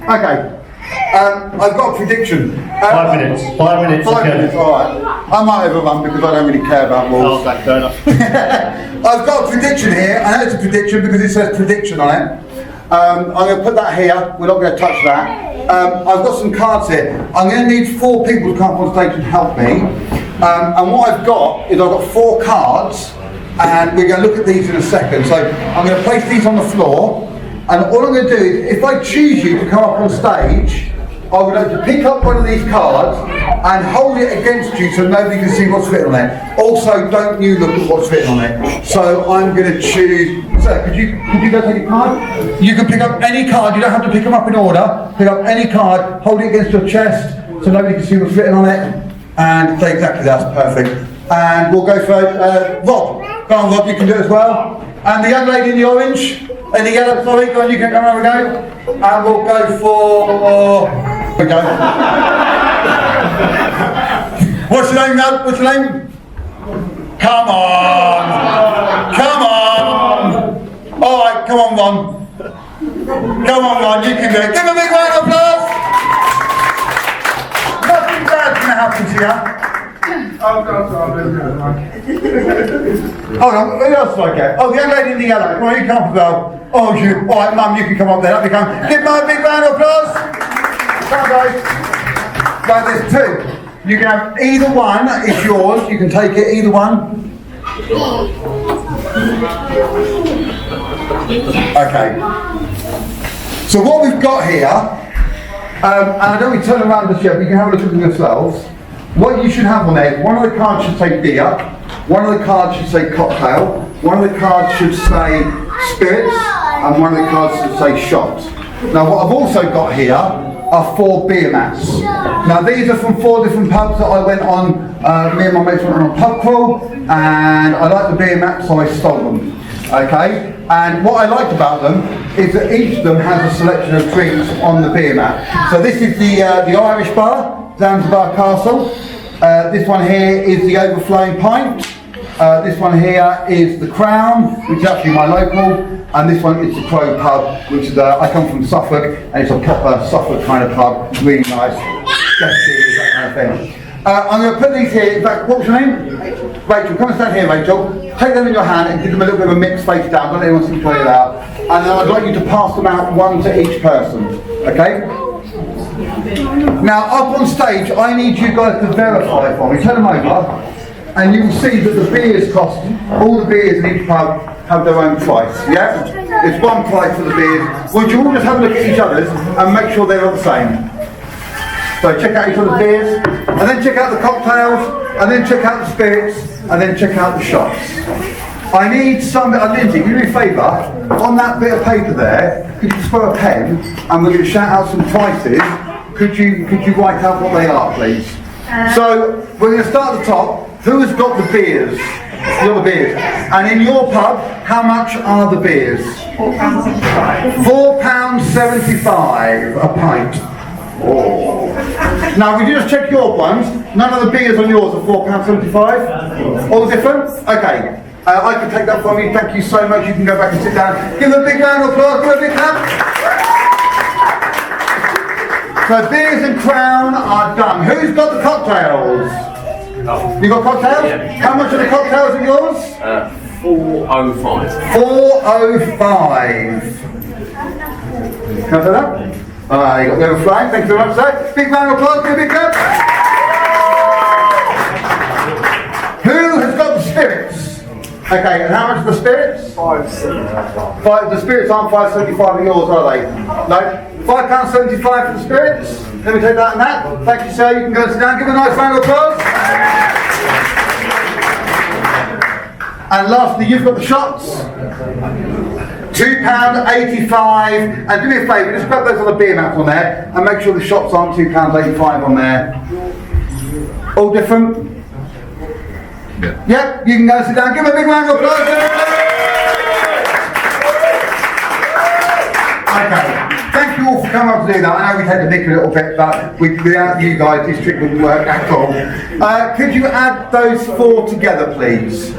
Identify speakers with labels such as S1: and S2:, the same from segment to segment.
S1: Okay. I've got a prediction.
S2: 5 minutes. 5 minutes.
S1: 5 minutes, alright. I might overrun because I don't really care about rules.
S2: Oh, fair enough.
S1: I've got a prediction here. I know it's a prediction because it says prediction on it. I'm going to put that here. We're not going to touch that. I've got some cards here. I'm going to need 4 people to come up on stage and help me. And what I've got is I've got 4 cards, and we're going to look at these in a second. So I'm going to place these on the floor, and all I'm going to do is, if I choose you to come up on stage, I would like to pick up one of these cards and hold it against you so nobody can see what's written on it. Also, don't you look at what's written on it. So I'm going to choose. So could you go take a card? You can pick up any card. You don't have to pick them up in order. Pick up any card, hold it against your chest so nobody can see what's written on it, and say exactly that's perfect. And we'll go for Rob. Go on, Rob. You can do it as well. And the young lady in the orange, in the yellow. Sorry, go on. You can come over and go. And we'll go for. We go. What's your name now? What's your name? Come on! Come on! Alright, come on, Ron. Come on, Ron, you can do it. Give a big round of applause! Nothing bad's going to happen to you. Hold on, who else do I get? Oh, the young lady in the yellow. Well, you come up as well. Oh, you. Alright, Mum, you can come up there. Give Mum a big round of applause. Come on, guys. Right, there's 2. You can have either one. It's yours. You can take it. Either one. Okay. So what we've got here, and I don't want to turn around just yet, but you can have a look at them yourselves. What you should have on there, one of the cards should say beer, one of the cards should say cocktail, one of the cards should say spirits, and one of the cards should say shot. Now what I've also got here are 4 beer mats. Now these are from 4 different pubs that I went on, me and my mates went on a pub crawl, and I liked the beer mats so I stole them. Okay? And what I liked about them is that each of them has a selection of drinks on the beer mat. So this is the Irish bar, Zanzibar Castle. This one here is the Overflowing Pint. This one here is the Crown, which is actually my local, and this one is the Crow Pub, which is I come from Suffolk, and it's a proper Suffolk kind of pub, really nice, sketchy, that kind of thing. I'm going to put these here. In fact, what's your name? Rachel. Come and stand here, Rachel. Take them in your hand and give them a little bit of a mix face down. Don't let anyone see you play it out. And then I'd like you to pass them out one to each person. Okay? Now, up on stage, I need you guys to verify for me. Turn them over, and you will see that the beers cost. All the beers in each pub have their own price. Yeah? It's one price for the beers. Would you all just have a look at each other's and make sure they're all the same? So check out each other's beers, and then check out the cocktails, and then check out the spirits, and then check out the shots. I need somebody, Lindsay, can you do me a favour? On that bit of paper there, could you just throw a pen, and we're going to shout out some prices. Could you write out what they are, please? So we're going to start at the top. Who has got the beers? You got the beers. And in your pub, how much are the beers? £4.75. £4.75 a pint. Oh. Now, would you just check your ones? None of the beers on yours are £4.75? All different? Okay. I can take that from you. Thank you so much. You can go back and sit down. Give them a big round of applause. Give them a big clap. So beers and Crown are done. Who's got the cocktails? Oh. You got cocktails? Yeah. How much are the cocktails of yours? £4.05. £4.05. Can I say that? You got the overflowing. Thank you very much, sir. Big round of applause. Give a big clap. Who has got the spirits? Okay, and how much are the spirits? £5.75. The spirits aren't £5.75 of yours, are they? No? £5.75 for the spirits. Let me take that and that. Thank you, sir. You can go and sit down. Give a nice round of applause. And lastly, you've got the shots. £2.85. And do me a favour, just grab those other beer mats on there and make sure the shots aren't £2.85 on there. All different? Yeah. Yep, you can go and sit down. Give a big round of applause. Okay. Thank you all for coming up to do that. I know we had to nick a little bit, but without you guys, this trick wouldn't work at all. Could you add those 4 together, please?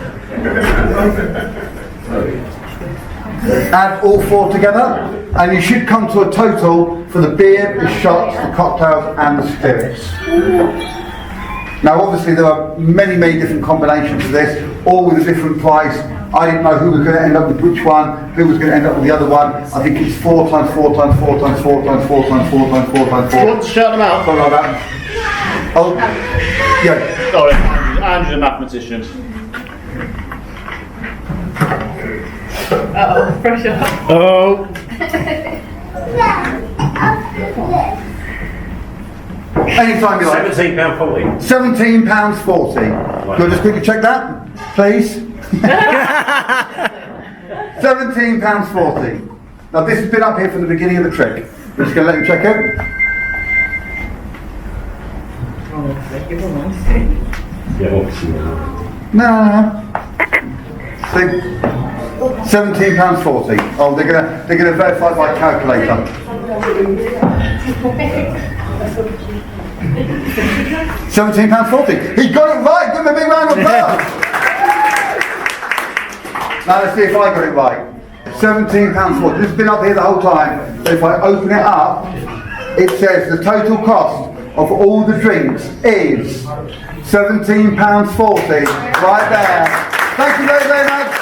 S1: add all four together, and you should come to a total for the beer, the shots, the cocktails, and the spirits. Now, obviously, there are many, many different combinations of this, all with a different price. I didn't know who was going to end up with which one, who was going to end up with the other one. I think it's 4 times 4 times 4 times 4 times 4 times 4 times 4 times 4.
S2: Do you want to shout them out?
S1: Something like that. Oh, yeah.
S2: Sorry, Andrew's a mathematician.
S3: Uh-oh, pressure.
S2: Oh.
S1: Anytime you like.
S4: £17.40.
S1: £17.40. Do you want to just quickly check that, please? £17.40. Now this has been up here from the beginning of the trick. We're just going to let you check it. No. See? £17.40. Oh, they're gonna verify by calculator. £17.40. He got it right. Give him a big round of applause. Now let's see if I got it right. £17.40. This has been up here the whole time. So if I open it up, it says the total cost of all the drinks is £17.40. Right there. Thank you very, very much.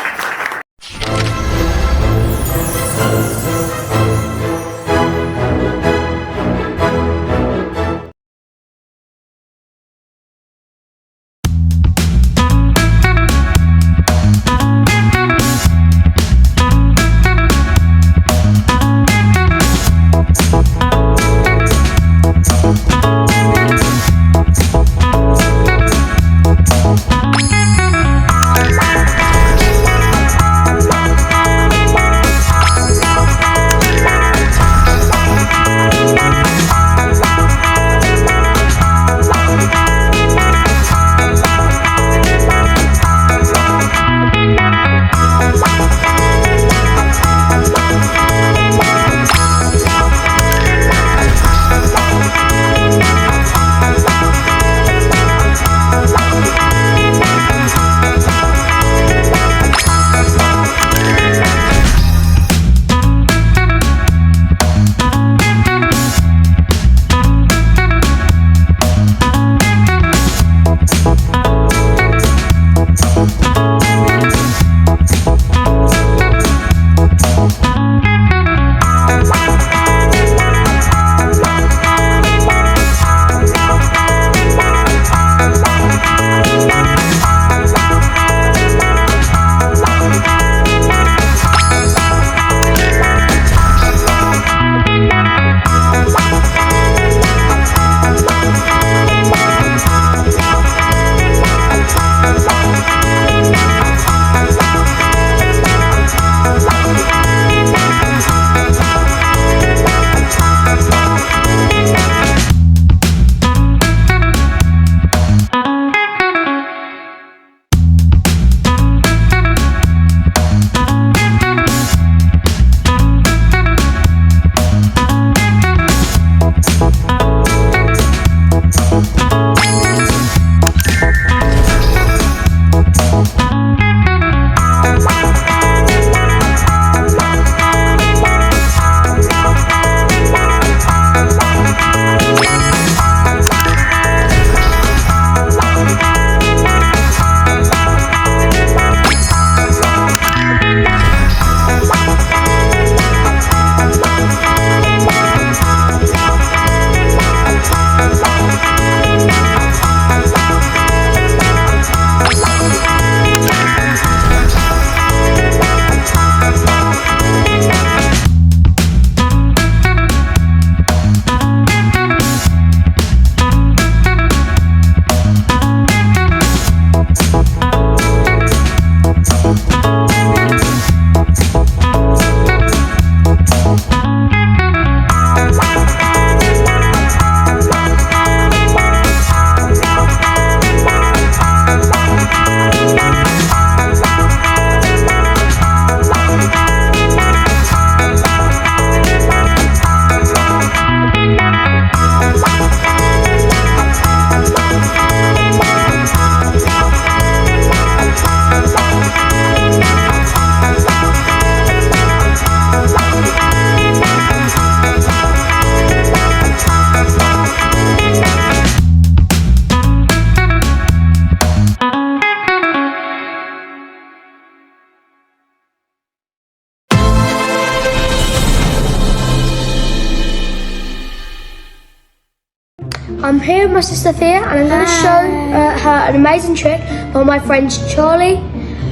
S3: I'm here with my sister Thea, and I'm going to show her an amazing trick by my friends Charlie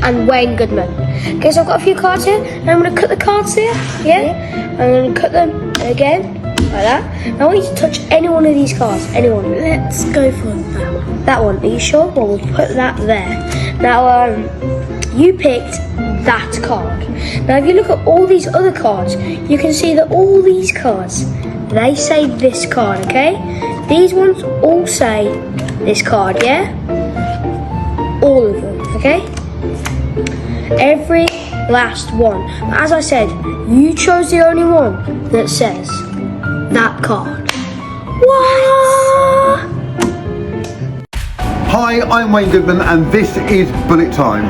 S3: and Wayne Goodman. Okay, so I've got a few cards here, and I'm going to cut the cards here. Yeah? I'm going to cut them again, like that. Now I want you to touch any one of these cards. Anyone. Let's go for that one. That one. Are you sure? Well, we'll put that there. Now, you picked that card. Now, if you look at all these other cards, you can see that all these cards, they say this card, okay? These ones all say this card, yeah? All of them, okay? Every last one. But as I said, you chose the only one that says that card. What?
S1: Hi, I'm Wayne Goodman and this is Bullet Time.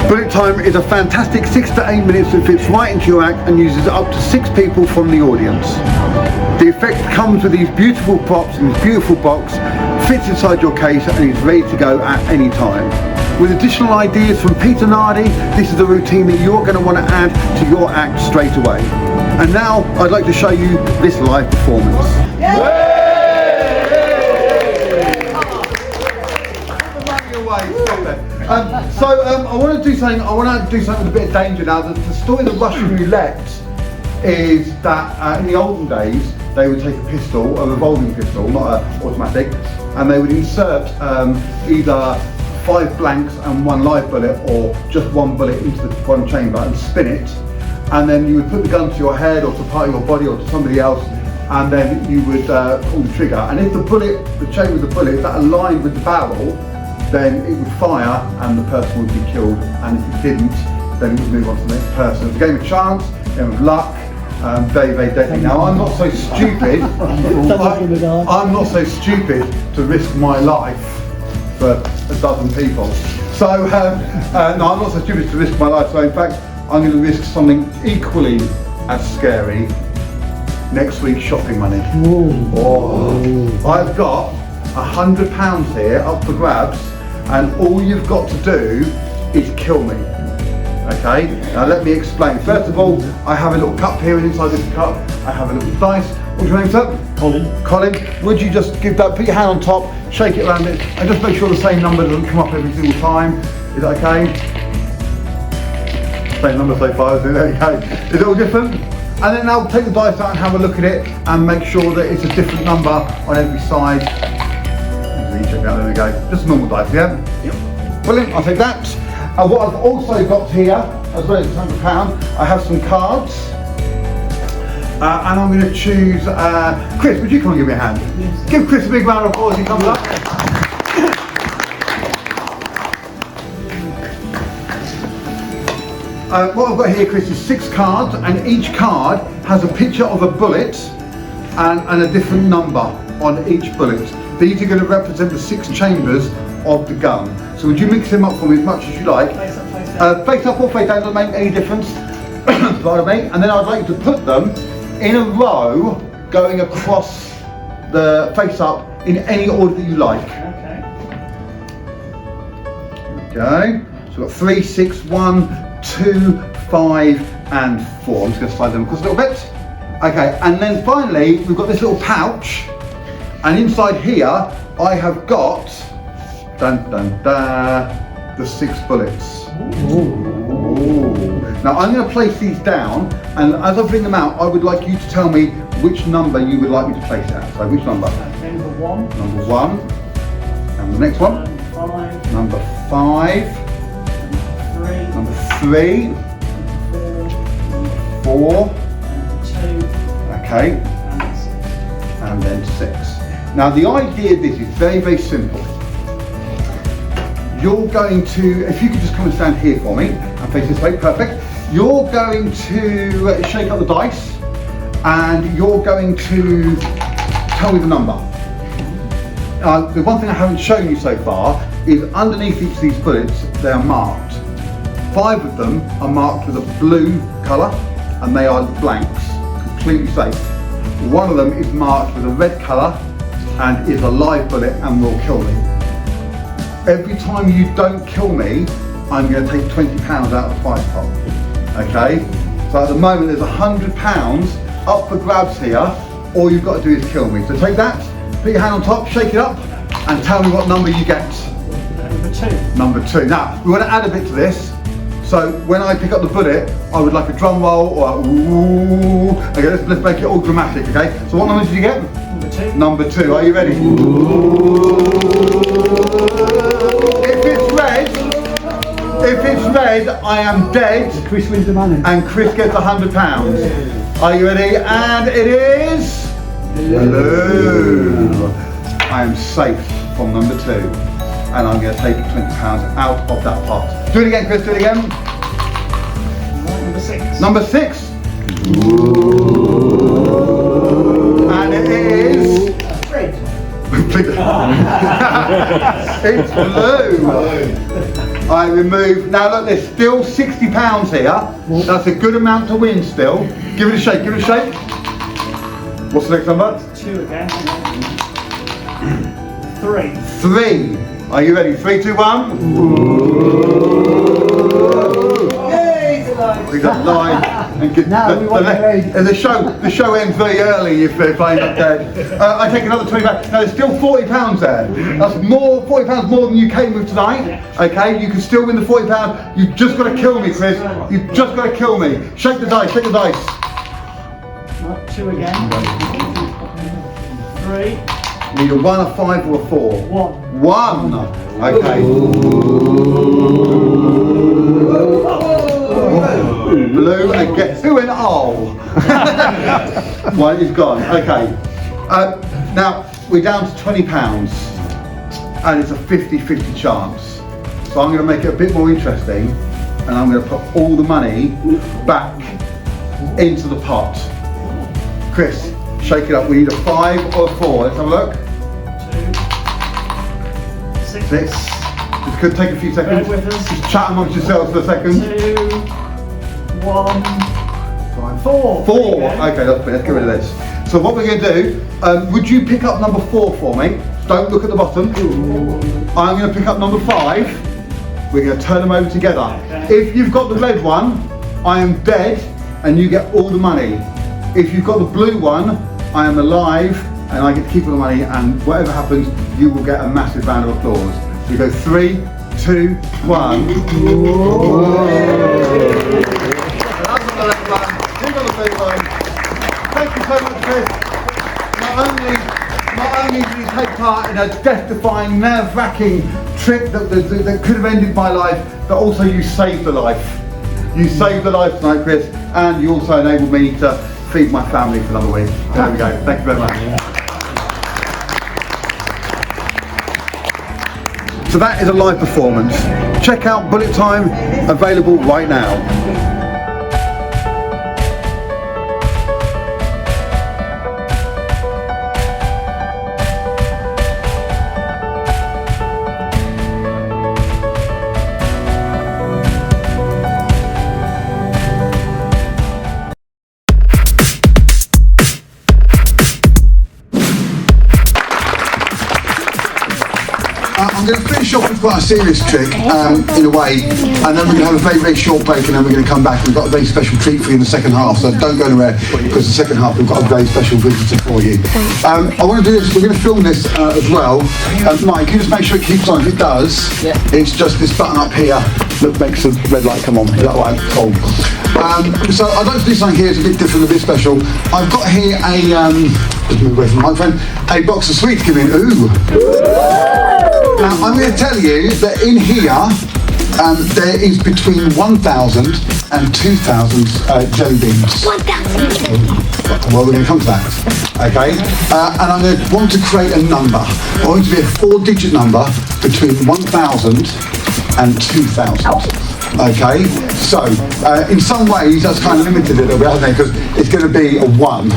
S1: Bullet Time is a fantastic 6 to 8 minutes that fits right into your act and uses up to 6 people from the audience. The effect comes with these beautiful props in this beautiful box, fits inside your case and is ready to go at any time. With additional ideas from Peter Nardi, this is a routine that you're going to want to add to your act straight away. And now I'd like to show you this live performance. I want to do something. With a bit of danger now. The story of the Russian roulette is that in the olden days they would take a pistol, a revolving pistol, not an automatic, and they would insert either 5 blanks and 1 live bullet, or just 1 bullet into the one chamber and spin it, and then you would put the gun to your head or to part of your body or to somebody else, and then you would pull the trigger. And if the chamber of the bullet that aligned with the barrel, then it would fire and the person would be killed, and if it didn't, then it would move on to the next person. It's a game of chance, a game of luck, very, very deadly. Now I'm not so stupid, I'm not so stupid to risk my life for a dozen people. So, no, I'm not so stupid to risk my life, so in fact, I'm going to risk something equally as scary. Next week's shopping money. I've got £100 here up for grabs, and all you've got to do is kill me. Okay, now let me explain. First of all, I have a little cup here, and inside this cup I have a little dice. What's your name, sir? Colin. Colin, would you just give that, put your hand on top, shake it around it, and just make sure the same number doesn't come up every single time. Is that okay? Same number so far, isn't it? Okay. Is it all different? And then I'll take the dice out and have a look at it and make sure that it's a different number on every side. Check out, there we go. Just normal dice, yeah? Yep. Brilliant, I'll take that. What I've also got here, as well as £100, I have some cards. And I'm going to choose, Chris, would you come and give me a hand? Yes. Give Chris a big round of applause as he comes up. What I've got here, Chris, is 6 cards, and each card has a picture of a bullet and a different number on each bullet. These are going to represent the 6 chambers of the gun. So would you mix them up for me as much as you like? Face up, face down. Face up or face down, doesn't make any difference. Pardon me. And then I'd like to put them in a row going across the face up in any order that you like. Okay. So we've got 3, 6, 1, 2, 5 and 4. I'm just going to slide them across a little bit. Okay, and then finally we've got this little pouch, and inside here I have got the 6 bullets. Ooh. Now I'm going to place these down, and as I bring them out I would like you to tell me which number you would like me to place it at. So which number?
S4: Number 1.
S1: Number 1. And the next one?
S4: 5.
S1: Number 5. Number 3. 4.
S4: 2.
S1: Okay. And then 6. Now the idea of this is very, very simple. You're going to, if you could just come and stand here for me and face this way, perfect. You're going to shake up the dice, and you're going to tell me the number. The one thing I haven't shown you so far is underneath each of these bullets, they are marked. 5 of them are marked with a blue colour, and they are blanks, completely safe. 1 of them is marked with a red colour and is a live bullet and will kill me. Every time you don't kill me, I'm going to take £20 out of the prize pot. Okay? So at the moment there's £100 up for grabs here. All you've got to do is kill me. So take that, put your hand on top, shake it up, and tell me what number you get.
S4: Number 2.
S1: Number 2. Now, we want to add a bit to this. So when I pick up the bullet, I would like a drum roll or a ooh. Okay, let's make it all dramatic, okay? So what number did you get?
S4: Number 2.
S1: Number 2, are you ready? If it's red, I am dead.
S5: Chris wins the money.
S1: And Chris gets £100. Are you ready? And it is blue. I am safe from number 2. And I'm going to take £20 out of that pot. Do it again, Chris, do it again.
S4: Number 6.
S1: Number 6. And it is...
S4: Red.
S1: It's blue. I remove... Now look, there's still £60 here. That's a good amount to win still. Give it a shake, give it a shake. What's the next number?
S4: 2 again. 3.
S1: 3. Are you ready? 3, 2, 1. We got 9. And get,
S5: Now we want
S1: and the show ends very early if they're playing up dead. I take another 20 back. Now there's still £40 there. That's £40 more than you came with tonight. Okay, you can still win the £40. You've just got to kill me, Chris. You've just got to kill me. Shake the dice, shake the dice.
S4: Right, 2 again. 3.
S1: Need a 1, a 5 or a 4?
S4: 1.
S1: 1. Okay. Blue again. Who in all? One is gone. Okay. Now we're down to £20 and it's a 50-50 chance. So I'm going to make it a bit more interesting and I'm going to put all the money back into the pot. Chris, shake it up. We need a 5 or a 4. Let's have a look.
S4: 2. 6.
S1: 6. This could take a few seconds.
S4: Bear with us.
S1: Just chat amongst yourselves for a second.
S4: 2. 1. 4.
S1: 4. Okay, let's get rid of this. So what we're going to do, would you pick up number 4 for me? Don't look at the bottom. I'm going to pick up number 5. We're going to turn them over together.
S4: Okay.
S1: If you've got the red one, I am dead and you get all the money. If you've got the blue one, I am alive and I get to keep all the money, and whatever happens, you will get a massive round of applause. We go 3, 2, 1. Thank you so much, Chris. Not only did you take part in a death-defying, nerve-wracking trip that could have ended my life, but also you saved a life. You saved a life tonight, Chris, and you also enabled me to feed my family for another week. There we go. Thank you very much. So that is a live performance. Check out Bullet Time, available right now. I'm going to finish off with quite a serious trick, in a way, and then we're going to have a very, very short break, and then we're going to come back. We've got a very special treat for you in the second half, so don't go anywhere, because the second half we've got a very special visitor for you. I want to do this, we're going to film this as well. Mike, can you just make sure it keeps on? If it does, it's just this button up here that makes the red light come on. Is that right? Cool. So I'd like to do something here that's a bit different, a bit special. I've got here a, just move away from the microphone, a box of sweets. Give me an ooh. Now, I'm going to tell you that in here, there is between 1,000 and 2,000 jelly beans. 1,000? Well, we're going to come to that, okay? And I'm going to want to create a number. I want it to be a 4-digit number between 1,000 and 2,000. Okay, so in some ways that's kind of limited a little bit, hasn't it? Because it's going to be a 1.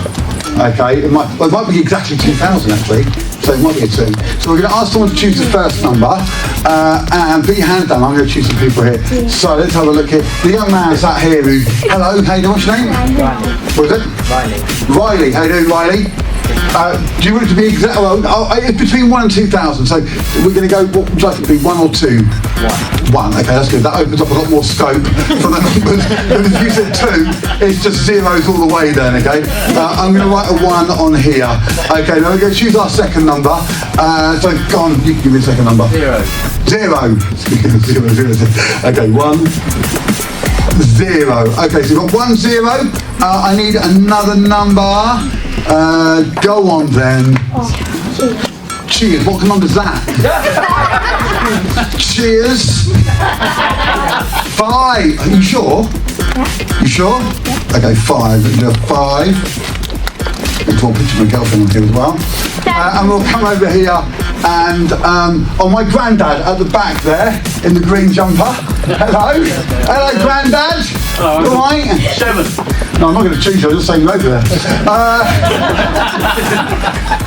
S1: Okay, it might be exactly 2,000 actually, so it might be a 2. So we're going to ask someone to choose the first number, and put your hand down. I'm going to choose some people here. So let's have a look here. The young man sat here who, hello, how you doing? What's your name?
S6: Riley.
S1: What is it?
S6: Riley.
S1: Riley, how you doing, Riley? Do you want it to be exact? Well, it's between 1 and 2,000. So we're going to go. What would you like it to be? 1 or 2? 1. Okay, that's good. That opens up a lot more scope for the numbers. Because if you said 2, it's just zeros all the way. Then, okay. I'm going to write a 1 on here. Okay, now we're going to choose our second number. So go on. You can give me the second number. 0. 0. 0, 0, 0. Okay, 1. 0. Okay, so we've got 1, 0. I need another number. Go on then. Cheers. What number is that? Cheers. 5. Are you sure? You sure? Okay, 5. Let's do a 5. We'll draw a picture of my girlfriend on here as well. And we'll come over here and my granddad at the back there in the green jumper. Hello. Hello, granddad. All right.
S2: 7.
S1: No, I'm not going to choose you, I'll just say you over there.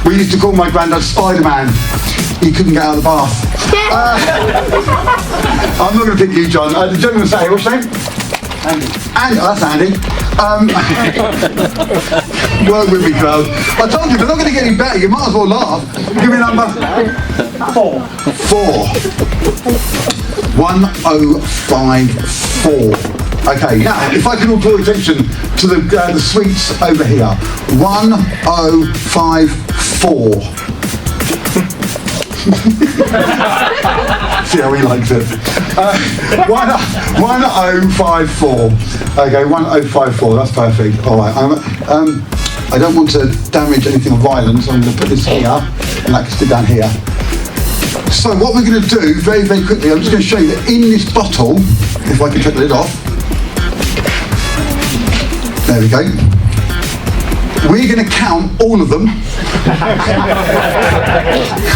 S1: We used to call my granddad Spider-Man. He couldn't get out of the bath. I'm not going to pick you, John. The gentleman say, what's your name? Andy. Andy, oh, that's Andy. Work with me, crowd. I told you, they're not going to get any better. You might as well laugh. Give me a number. 4. 1054. Okay, now, if I can all draw attention to the sweets over here. 1054. See how he likes it. 1054. Okay, 1054, that's perfect. All right, I don't want to damage anything of violence, so I'm going to put this here, and that can sit down here. So what we're going to do, very, very quickly, I'm just going to show you that in this bottle, if I can take the lid off, there we go. We're going to count all of them.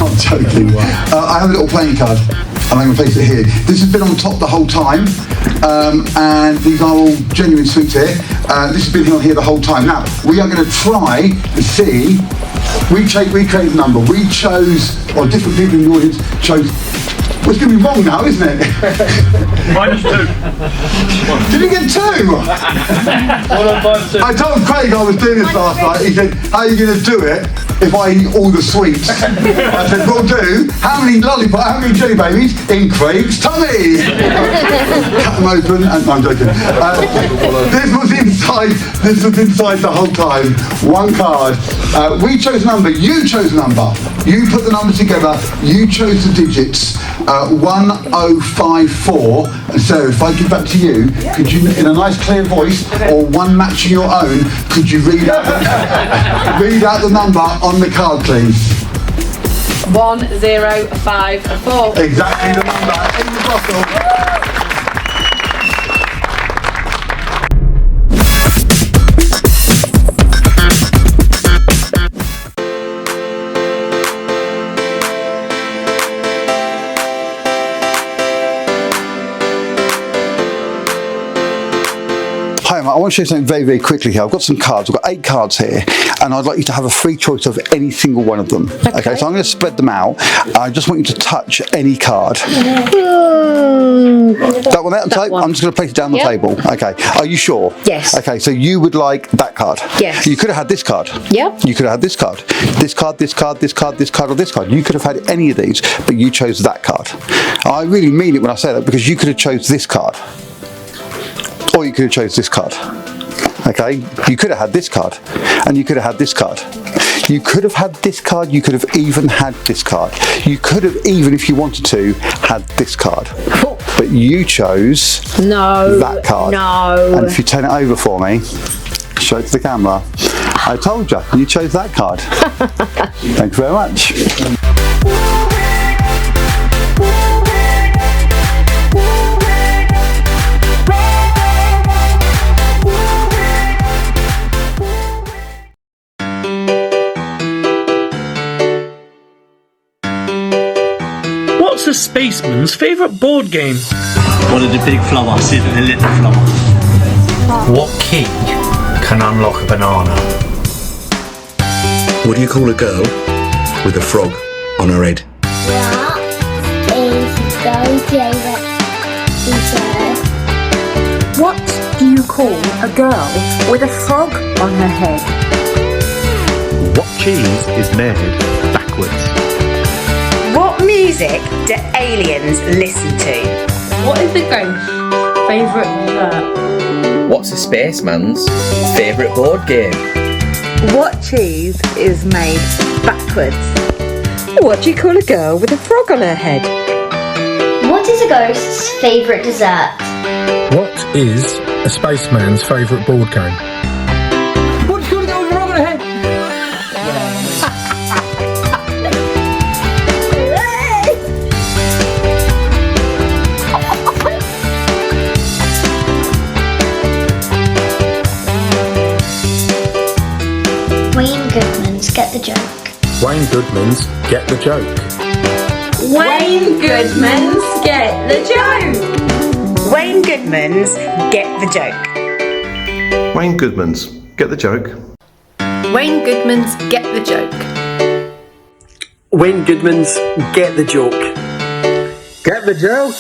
S1: I'm joking. I have a little playing card, and I'm going to place it here. This has been on top the whole time, and these are all genuine sweets here. This has been on here the whole time. Now, we are going to try to see. We created a number. We chose, or different people in the audience chose. Well, it's going to be wrong now, isn't it?
S2: -2.
S1: Did you get 2? I told Craig I was doing this last night. He said, how are you going to do it if I eat all the sweets? I said, we'll do. How many jelly babies in Craig's tummy? Cut them open and, no, I'm joking. This was inside the whole time. One card. We chose a number, you chose a number. You put the numbers together, you chose the digits. 1054. And so if I give that to you, could you, in a nice clear voice, or one matching your own, could you read out the number on the card, please?
S5: 1054.
S1: Exactly the number in the bottle. Hi, I want to show you something very, very quickly here. I've got some cards. I've got 8 cards here, and I'd like you to have a free choice of any single one of them. Okay, so I'm going to spread them out. I just want you to touch any card. That one there? I'm just going to place it down the table. Okay, are you sure?
S5: Yes.
S1: Okay, so you would like that card?
S5: Yes.
S1: You could have had this card.
S5: Yeah.
S1: You could have had this card. This card, this card, this card, this card, or this card. You could have had any of these, but you chose that card. I really mean it when I say that, because you could have chose this card. Or you could have chose this card. Okay, you could have had this card, and you could have had this card. You could have had this card, you could have even had this card. You could have even, if you wanted to, had this card. But you chose that card.
S5: No.
S1: And if you turn it over for me, show it to the camera. I told you chose that card. Thank you very much.
S6: What's a spaceman's favourite board game?
S7: One of the big flowers in the little flower.
S8: What key can unlock a banana?
S9: What do you call a girl with a frog on her head?
S10: What is Joe's favourite dessert?
S11: What do you call a girl with a frog on her head?
S8: What cheese is made backwards?
S5: What music do aliens listen to?
S11: What is the ghost's favourite dessert?
S12: What's a spaceman's favourite board game?
S5: What cheese is made backwards? What do you call a girl with a frog on her head?
S10: What is a ghost's favourite dessert?
S13: What is a spaceman's favourite board game?
S4: What do you call a girl with a frog on her head?
S10: Wayne Goodman's Get the Joke.
S13: Wayne Goodman's Get the Joke.
S11: Wayne Goodman's Get the Joke.
S5: Wayne Goodman's Get the Joke.
S9: Wayne Goodman's Get the Joke.
S11: Wayne Goodman's Get the Joke.
S14: Wayne Goodman's Get the Joke. Get the joke?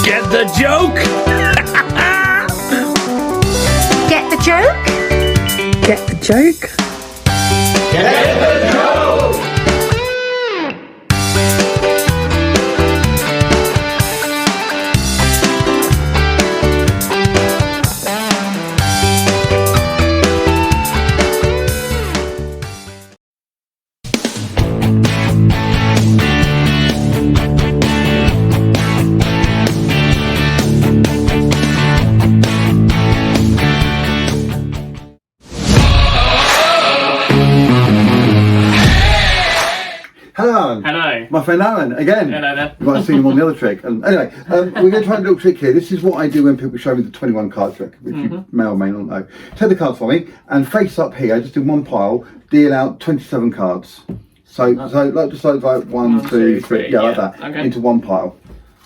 S6: Get the joke?
S5: Get the joke?
S14: Get the joke?
S1: Hello, Alan.
S2: Hello.
S1: My friend Alan, again.
S2: Hello there.
S1: You might have seen him on the other trick. And anyway, we're going to try a little trick here. This is what I do when people show me the 21 card trick, which you may or may not know. Take the cards for me and face up here, just in one pile, deal out 27 cards. So just like 1, 2, 3, yeah, like that,
S2: okay.
S1: into one pile.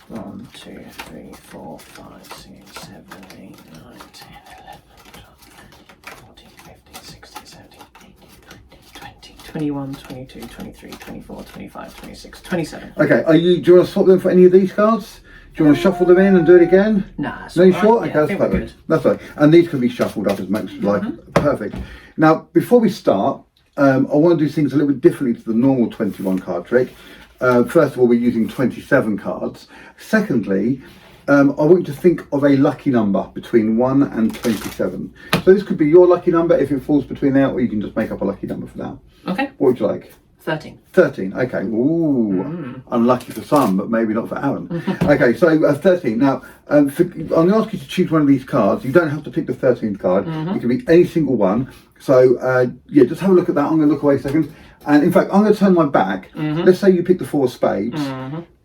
S4: 1, 2, 3, 4, 5, 6, 7, 8, 9, 10, 11, 12, 14, 15, 16, 17, 18, 19, 20, 21, 22, 23, 24, 25, 26, 27.
S1: Okay, do you want to swap them for any of these cards? Do you want to shuffle them in and do it again?
S4: Nah,
S1: No, you sure?
S4: right.
S1: Okay,
S4: Yeah, I
S1: that's
S4: think we're
S1: perfect. That's right. And these can be shuffled up as much as you like. Perfect. Now, before we start, I want to do things a little bit differently to the normal 21 card trick. First of all, we're using 27 cards. Secondly, I want you to think of a lucky number between 1 and 27. So this could be your lucky number if it falls between there, or you can just make up a lucky number for now.
S4: Okay.
S1: What would you like?
S4: 13.
S1: 13, okay. Ooh, unlucky for some, but maybe not for Aaron. Okay, so 13. Now, I'm going to ask you to choose one of these cards. You don't have to pick the 13th card. It can be any single one. So, yeah, just have a look at that. I'm going to look away a second. And in fact, I'm going to turn my back. Let's say you pick the 4 of spades.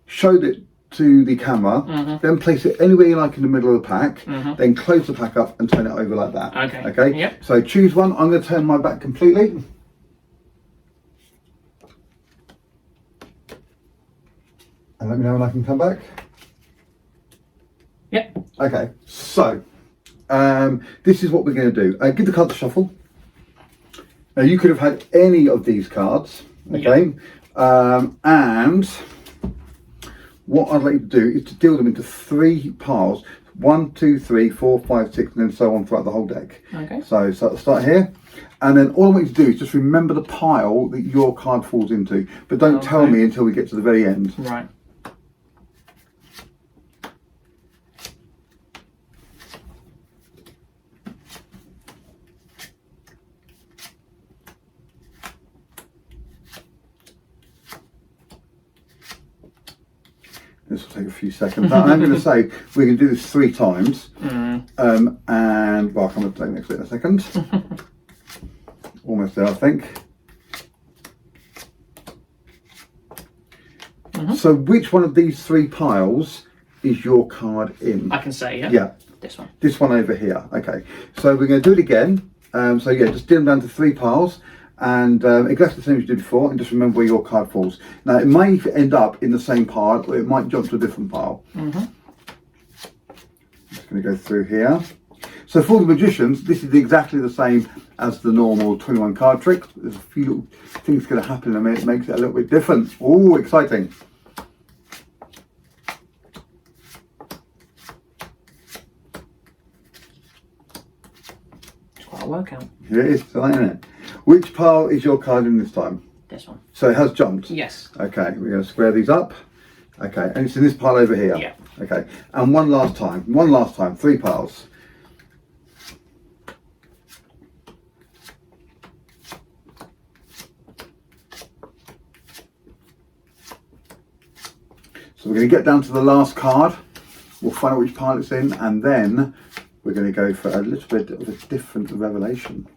S1: Show it to the camera. Then place it anywhere you like in the middle of the pack. Then close the pack up and turn it over like that.
S2: Okay.
S1: Okay?
S2: Yep.
S1: So choose one. I'm going to turn my back completely. And let me know when I can come back.
S2: Yep.
S1: Okay, so this is what we're going to do. Give the card a shuffle. Now you could have had any of these cards, okay? And what I'd like you to do is to deal them into 3 piles. 1, 2, 3, 4, 5, 6, and then so on throughout the whole deck.
S2: Okay.
S1: So start here. And then all I want you to do is just remember the pile that your card falls into. But don't tell me until we get to the very end.
S2: Right.
S1: This will take a few seconds. Now, I'm going to say we're going to do this 3 times. And, well, I'll come and take next bit in a second. Almost there, I think. So which one of these 3 piles is your card in?
S2: I can say, yeah?
S1: Yeah.
S2: This one.
S1: This one over here. Okay. So we're going to do it again. So yeah, just dim down to 3 piles. And exactly the same as you did before, and just remember where your card falls. Now, it may end up in the same pile, or it might jump to a different pile. Just going to go through here. So for the magicians, this is exactly the same as the normal 21 card trick. There's a few little things going to happen and it makes it a little bit different. Oh, exciting.
S4: It's quite a workout.
S1: Here it is, isn't it? Which pile is your card in this time?
S4: This one.
S1: So it has jumped?
S4: Yes.
S1: Okay, we're going to square these up. Okay, and it's in this pile over here?
S4: Yeah.
S1: Okay, and one last time, 3 piles. So we're going to get down to the last card. We'll find out which pile it's in, and then we're going to go for a little bit of a different revelation.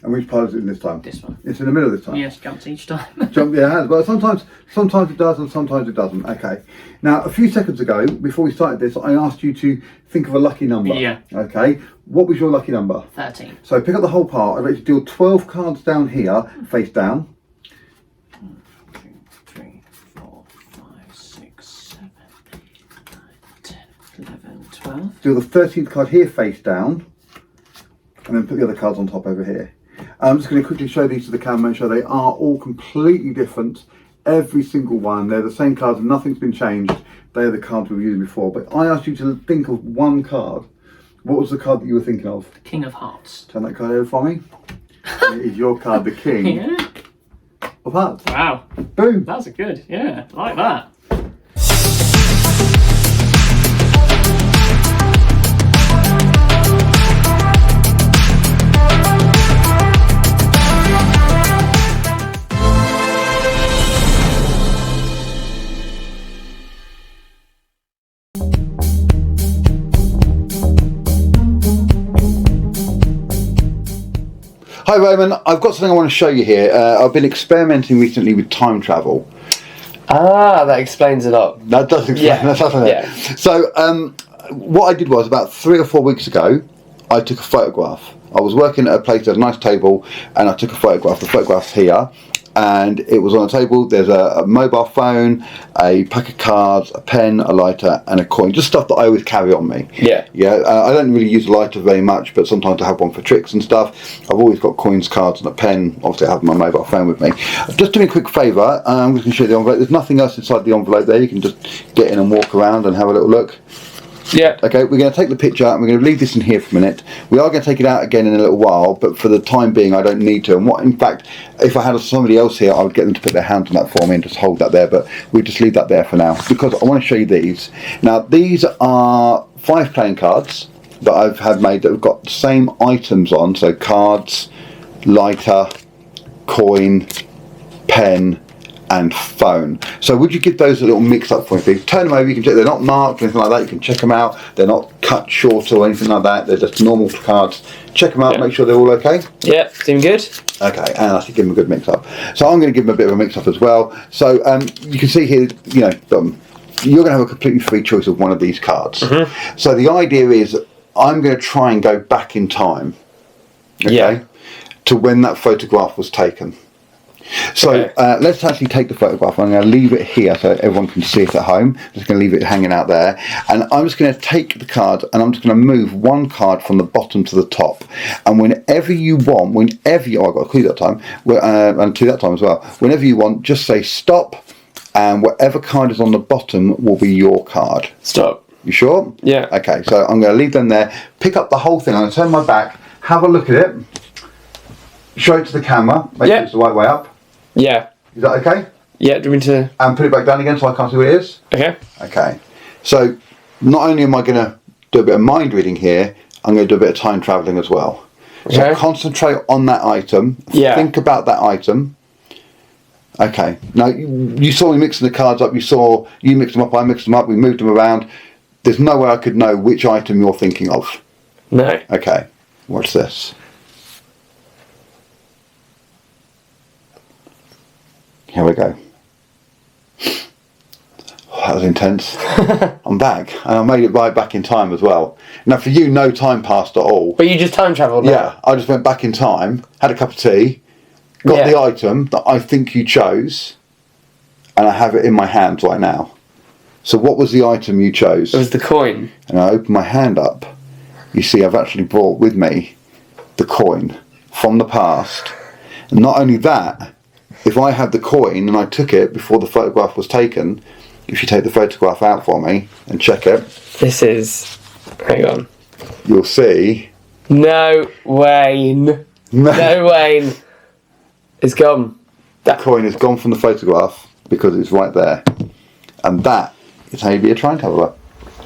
S1: And which pile is it in this time?
S4: This one.
S1: It's in the middle this time?
S4: Yes, jumps each time.
S1: Jump, yeah, it has. Well, sometimes it does and sometimes it doesn't. Okay. Now, a few seconds ago, before we started this, I asked you to think of a lucky number.
S4: Yeah.
S1: Okay. What was your lucky number?
S4: 13.
S1: So pick up the whole part. I'd like you to deal 12 cards down here, face down.
S4: 1, 2, 3, 4, 5, 6, 7, 8, 9, 10, 11, 12.
S1: Deal the 13th card here, face down. And then put the other cards on top over here. I'm just going to quickly show these to the camera and show they are all completely different. Every single one. They're the same cards, nothing's been changed. They are the cards we were using before. But I asked you to think of one card. What was the card that you were thinking of?
S4: The King of Hearts.
S1: Turn that card over for me. It is your card, the King
S4: Yeah.
S1: of Hearts.
S4: Wow.
S1: Boom.
S4: That's a good. Yeah, I like that.
S1: Hi Roman, I've got something I want to show you here. I've been experimenting recently with time travel.
S12: Ah, that explains a lot.
S1: That does explain,
S12: Yeah.
S1: that doesn't it?
S12: Yeah.
S1: So what I did was about 3 or 4 weeks ago, I took a photograph. I was working at a place, there's a nice table, and I took a photograph. The photograph's here, and it was on a table. There's a mobile phone, a pack of cards, a pen, a lighter, and a coin. Just stuff that I always carry on me.
S12: Yeah.
S1: Yeah. I don't really use a lighter very much, but sometimes I have one for tricks and stuff. I've always got coins, cards, and a pen. Obviously, I have my mobile phone with me. Just do me a quick favour. I'm just going to show you the envelope. There's nothing else inside the envelope there. You can just get in and walk around and have a little look.
S12: Yeah.
S1: Okay, we're going to take the picture and we're going to leave this in here for a minute. We are going to take it out again in a little while, but for the time being I don't need to. And what, in fact, if I had somebody else here, I would get them to put their hands on that for me and just hold that there, but we just leave that there for now because I want to show you these. Now, these are 5 playing cards that I've had made that have got the same items on, so cards, lighter, coin, pen, and phone. So would you give those a little mix up for me, please? Turn them over, you can check, they're not marked or anything like that, you can check them out, they're not cut short or anything like that, they're just normal cards. Check them out,
S12: Yeah.
S1: make sure they're all okay.
S12: Yeah, seem good.
S1: Okay, and I should give them a good mix up. So I'm going to give them a bit of a mix up as well. So you can see here, you know, you're going to have a completely free choice of one of these cards.
S12: Mm-hmm.
S1: So the idea is I'm going to try and go back in time, okay,
S12: Yeah.
S1: to when that photograph was taken. So
S12: Okay.
S1: let's actually take the photograph. I'm going to leave it here so everyone can see it at home. I'm just going to leave it hanging out there, and I'm just going to take the card and I'm just going to move one card from the bottom to the top. And whenever you want, I've got to clue that time, and to that time as well. Whenever you want, just say stop, and whatever card is on the bottom will be your card.
S12: Stop.
S1: You sure?
S12: Yeah.
S1: Okay. So I'm going to leave them there. Pick up the whole thing. I'm going to turn my back. Have a look at it. Show it to the camera. Make sure it's the right way up.
S12: Yeah.
S1: Is that okay?
S12: Yeah, do you want me to...
S1: And put it back down again so I can't see what it is?
S12: Okay.
S1: Okay. So, not only am I going to do a bit of mind reading here, I'm going to do a bit of time travelling as well. So
S12: Okay.
S1: concentrate on that item.
S12: Yeah.
S1: Think about that item. Okay. Now, you saw me mixing the cards up. You mixed them up, I mixed them up, we moved them around. There's no way I could know which item you're thinking of.
S12: No.
S1: Okay. Watch this. Here we go. Oh, that was intense. I'm back, and I made it right back in time as well. Now for you, no time passed at all.
S12: But you just time travelled now?
S1: Yeah, I just went back in time, had a cup of tea, got the item that I think you chose, and I have it in my hands right now. So what was the item you chose?
S12: It was the coin.
S1: And I opened my hand up. You see, I've actually brought with me the coin from the past. And not only that, if I had the coin and I took it before the photograph was taken, if you take the photograph out for me and check it,
S4: This is. Hang on.
S1: you'll see.
S4: No, Wayne. No, Wayne. It's gone.
S1: That coin has gone from the photograph because it's right there. And that is how you be a time traveller.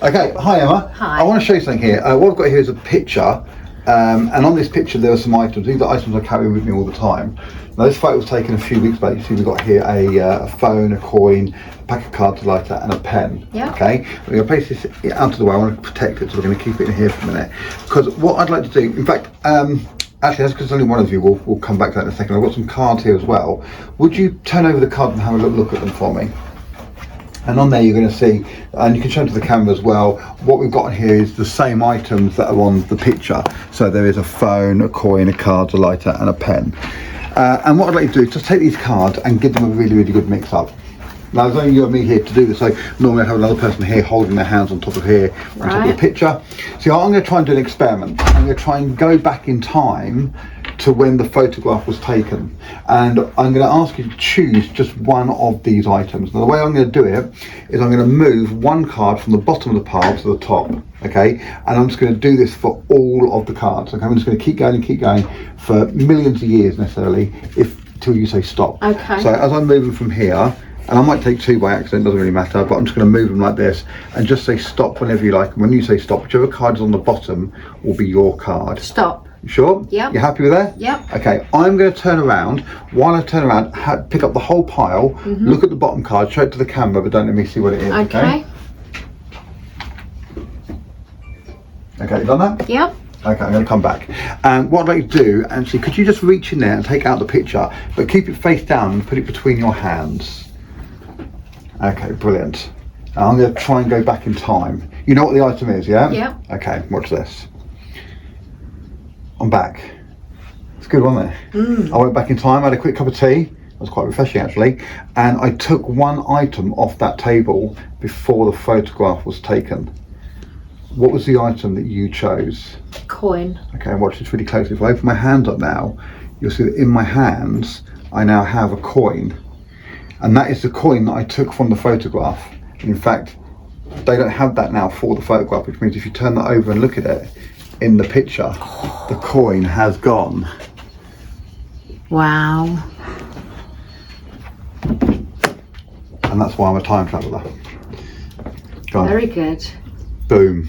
S1: Okay, hi Emma.
S11: Hi.
S1: I want to show you something here. What I've got here is a picture. And on this picture there are some items. These are items I carry with me all the time. Now this photo was taken a few weeks back. You see we've got here a phone, a coin, a pack of cards, lighter and a pen.
S11: Yeah.
S1: Okay, we're going to place this out of the way. I want to protect it, so we're going to keep it in here for a minute. Because what I'd like to do, in fact, actually that's because only one of you, we'll come back to that in a second. I've got some cards here as well. Would you turn over the cards and have a look at them for me? And on there you're going to see, and you can show to the camera as well, what we've got here is the same items that are on the picture. So there is a phone, a coin, a card, a lighter and a pen. And what I'd like to do is just take these cards and give them a really, really good mix up. Now there's only you and me here to do this, so normally I have another person here holding their hands on top of here, on top of the picture. So I'm going to try and do an experiment. I'm going to try and go back in time to when the photograph was taken, and I'm going to ask you to choose just one of these items. Now the way I'm going to do it is I'm going to move one card from the bottom of the pile to the top, okay, and I'm just going to do this for all of the cards. Okay, I'm just going to keep going for millions of years necessarily, till you say stop.
S11: Okay.
S1: So as I'm moving from here, and I might take two by accident, doesn't really matter, but I'm just going to move them like this and just say stop whenever you like. And when you say stop, whichever card is on the bottom will be your card.
S11: Stop.
S1: You sure?
S11: Yep.
S1: You happy with that?
S11: Yep.
S1: Okay, I'm going to turn around. While I turn around, pick up the whole pile, look at the bottom card, show it to the camera, but don't let me see what it is.
S11: Okay.
S1: Okay, you done that?
S11: Yep.
S1: Okay, I'm going to come back. And what I'd like to do, actually, could you just reach in there and take out the picture, but keep it face down and put it between your hands. Okay, brilliant. And I'm going to try and go back in time. You know what the item is, yeah?
S11: Yeah.
S1: Okay, watch this. I'm back. It's good, wasn't it? I went back in time, had a quick cup of tea. It was quite refreshing actually. And I took one item off that table before the photograph was taken. What was the item that you chose?
S11: Coin.
S1: Okay, watch this really closely. If I open my hand up now, you'll see that in my hands, I now have a coin. And that is the coin that I took from the photograph. In fact, they don't have that now for the photograph, which means if you turn that over and look at it, in the picture, the coin has gone.
S11: Wow.
S1: And that's why I'm a time traveller. Gone.
S11: Very good.
S1: Boom.